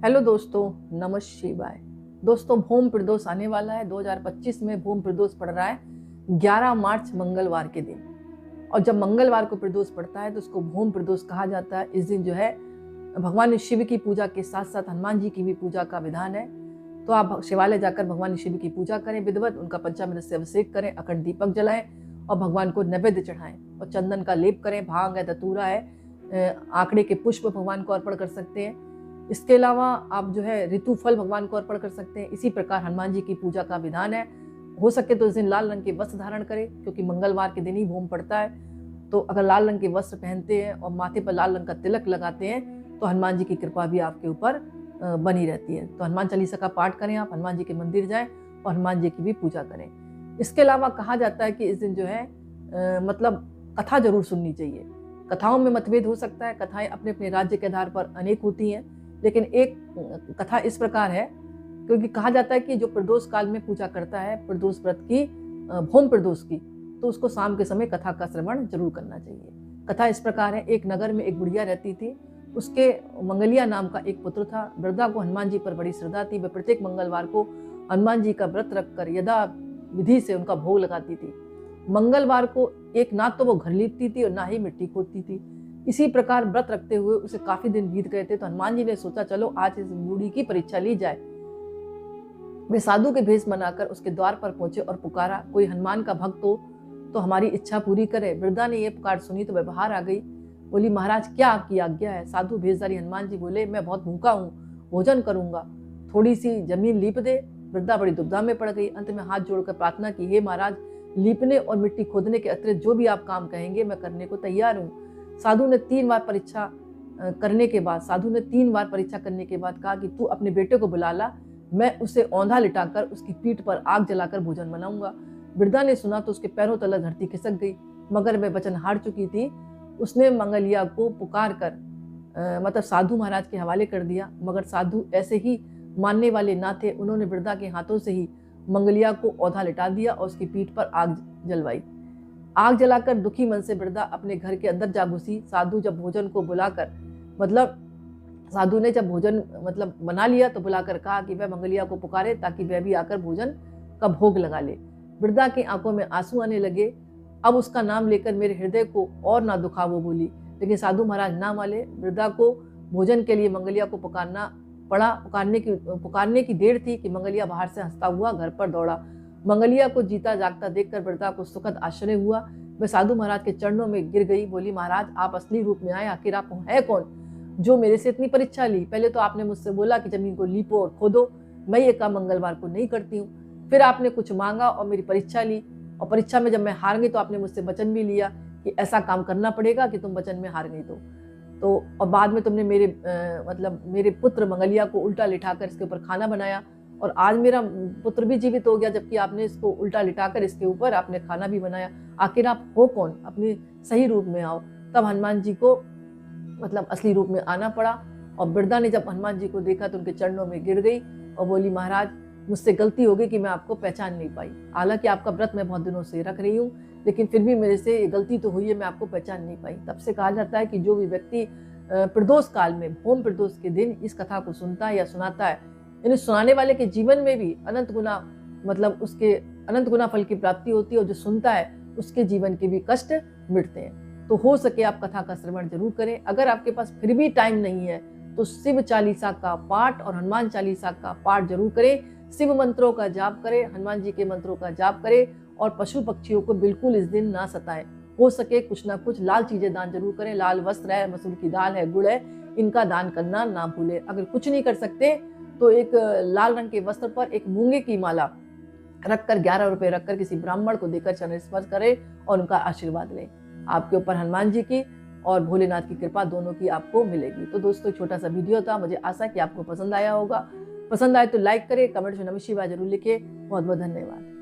Hello दोस्तों, नमः शिवाय। दोस्तों, भूम प्रदोष आने वाला है। 2025 में भूम प्रदोष पड़ रहा है 11 मार्च मंगलवार के दिन। और जब मंगलवार को प्रदोष पड़ता है तो उसको भूम प्रदोष कहा जाता है। इस दिन जो है भगवान शिव की पूजा के साथ साथ हनुमान जी की भी पूजा का विधान है। तो आप शिवालय जाकर भगवान शिव की पूजा करें, विधिवत उनका पंचामृत से अभिषेक करें, अखंड दीपक जलाएं और भगवान को नैवेद्य चढ़ाएं और चंदन का लेप करें। भांग है, धतूरा है, आंकड़े के पुष्प भगवान को अर्पण कर सकते हैं। इसके अलावा आप जो है ऋतु फल भगवान को अर्पण कर सकते हैं। इसी प्रकार हनुमान जी की पूजा का विधान है। हो सके तो इस दिन लाल रंग के वस्त्र धारण करें, क्योंकि मंगलवार के दिन ही भूम पड़ता है। तो अगर लाल रंग के वस्त्र पहनते हैं और माथे पर लाल रंग का तिलक लगाते हैं तो हनुमान जी की कृपा भी आपके ऊपर बनी रहती है। तो हनुमान चालीसा का पाठ करें, आप हनुमान जी के मंदिर जाएं और हनुमान जी की भी पूजा करें। इसके अलावा कहा जाता है कि इस दिन जो है मतलब कथा जरूर सुननी चाहिए। कथाओं में मतभेद हो सकता है, कथाएं अपने अपने राज्य के आधार पर अनेक होती हैं, लेकिन एक कथा इस प्रकार है, क्योंकि कहा जाता है कि जो प्रदोष काल में पूजा करता है प्रदोष व्रत की, भूम प्रदोष की, तो उसको शाम के समय कथा का श्रवण जरूर करना चाहिए। कथा इस प्रकार है। एक नगर में एक बुढ़िया रहती थी। उसके मंगलिया नाम का एक पुत्र था। वृद्धा को हनुमान जी पर बड़ी श्रद्धा थी। वह प्रत्येक मंगलवार को हनुमान जी का व्रत रखकर यदा विधि से उनका भोग लगाती थी। मंगलवार को एक ना तो वो घर लीपती थी और ना ही मिट्टी खोदती थी। इसी प्रकार व्रत रखते हुए उसे काफी दिन बीत गए थे। तो हनुमान जी ने सोचा चलो आज इस बूढ़ी की परीक्षा ली जाए। वे साधु के भेष बनाकर उसके द्वार पर पहुंचे और पुकारा, कोई हनुमान का भक्त हो तो हमारी इच्छा पूरी करे। वृद्धा ने यह पुकार सुनी तो वह बाहर आ गई। बोली, महाराज क्या आपकी आज्ञा है। साधु भेषधारी हनुमान जी बोले, मैं बहुत भूखा हूँ, भोजन करूंगा, थोड़ी सी जमीन लीप दे। वृद्धा बड़ी दुविधा में पड़ गई। अंत में हाथ जोड़कर प्रार्थना की, हे महाराज, लीपने और मिट्टी खोदने के अतिरिक्त जो भी आप काम कहेंगे मैं करने को तैयार हूँ। साधु ने 3 बार परीक्षा करने के बाद कहा कि तू अपने बेटे को बुला ला, मैं उसे औंधा लिटाकर उसकी पीठ पर आग जलाकर भोजन बनाऊंगा। वृद्धा ने सुना तो उसके पैरों तले धरती खिसक गई, मगर वह वचन हार चुकी थी। उसने मंगलिया को पुकार कर मतलब साधु महाराज के हवाले कर दिया, मगर साधु ऐसे ही मानने वाले ना थे। उन्होंने वृद्धा के हाथों से ही मंगलिया को औंधा लिटा दिया और उसकी पीठ पर आग जलवाई। आग जलाकर दुखी मन से वृद्धा अपने घर के अंदर जा घुसी। साधु जब भोजन को बुलाकर साधु ने जब भोजन बना लिया तो बुलाकर कहा कि वह मंगलिया को पुकारे ताकि वह भी आकर भोजन का भोग लगा ले। वृद्धा की आंखों में आंसू आने लगे। अब उसका नाम लेकर मेरे हृदय को और ना दुखा, वो बोली। लेकिन साधु महाराज ना माने। वृद्धा को भोजन के लिए मंगलिया को पुकारना पड़ा। पुकारने की देर थी कि मंगलिया बाहर से हंसता हुआ घर पर दौड़ा। मंगलिया को जीता जागता देखकर वृद्धा को सुखद आश्चर्य हुआ। वह साधु महाराज के चरणों में गिर गई। बोली, महाराज आप असली रूप में आए, आखिर आप है कौन जो मेरे से इतनी परीक्षा ली। पहले तो आपने मुझसे बोला कि जमीन को लीपो और खोदो, मैं ये काम मंगलवार को नहीं करती हूँ। फिर आपने कुछ मांगा और मेरी परीक्षा ली, और परीक्षा में जब मैं हार गई तो आपने मुझसे वचन भी लिया कि ऐसा काम करना पड़ेगा कि तुम वचन में हार गई। तो और बाद में तुमने मेरे पुत्र मंगलिया को उल्टा लिटाकर इसके ऊपर खाना बनाया, और आज मेरा पुत्र भी जीवित हो गया, जबकि आपने इसको उल्टा लिटाकर इसके ऊपर आपने खाना भी बनाया। आखिर आप हो कौन, अपने सही रूप में आओ। तब हनुमान जी को असली रूप में आना पड़ा। और वृद्धा ने जब हनुमान जी को देखा तो उनके चरणों में गिर गई और बोली, महाराज मुझसे गलती हो गई कि मैं आपको पहचान नहीं पाई। हालांकि आपका व्रत मैं बहुत दिनों से रख रही हूँ, लेकिन फिर भी मेरे से गलती तो हुई है, मैं आपको पहचान नहीं पाई। तब से कहा जाता है कि जो भी व्यक्ति प्रदोष काल में भूम प्रदोष के दिन इस कथा को सुनता है या सुनाता है, यानी सुनाने वाले के जीवन में भी अनंत गुना उसके अनंत गुना फल की प्राप्ति होती है, और जो सुनता है उसके जीवन के भी कष्ट मिटते हैं। तो हो सके आप कथा का श्रवण जरूर करें। अगर आपके पास फिर भी टाइम नहीं है तो शिव चालीसा का पाठ और हनुमान चालीसा का पाठ जरूर करें। शिव मंत्रों का जाप करें, हनुमान जी के मंत्रों का जाप करें, और पशु पक्षियों को बिल्कुल इस दिन ना सताएं। हो सके कुछ ना कुछ लाल चीजें दान जरूर करें। लाल वस्त्र है, मसूर की दाल है, गुड़ है, इनका दान करना ना भूलें। अगर कुछ नहीं कर सकते तो एक लाल रंग के वस्त्र पर एक मूंगे की माला रखकर 11 रुपए रखकर किसी ब्राह्मण को देकर चरण स्पर्श करें और उनका आशीर्वाद लें। आपके ऊपर हनुमान जी की और भोलेनाथ की कृपा दोनों की आपको मिलेगी। तो दोस्तों, छोटा सा वीडियो था, मुझे आशा कि आपको पसंद आया होगा। पसंद आए तो लाइक करें, कमेंट में नमः शिवाय जरूर लिखें। बहुत बहुत धन्यवाद।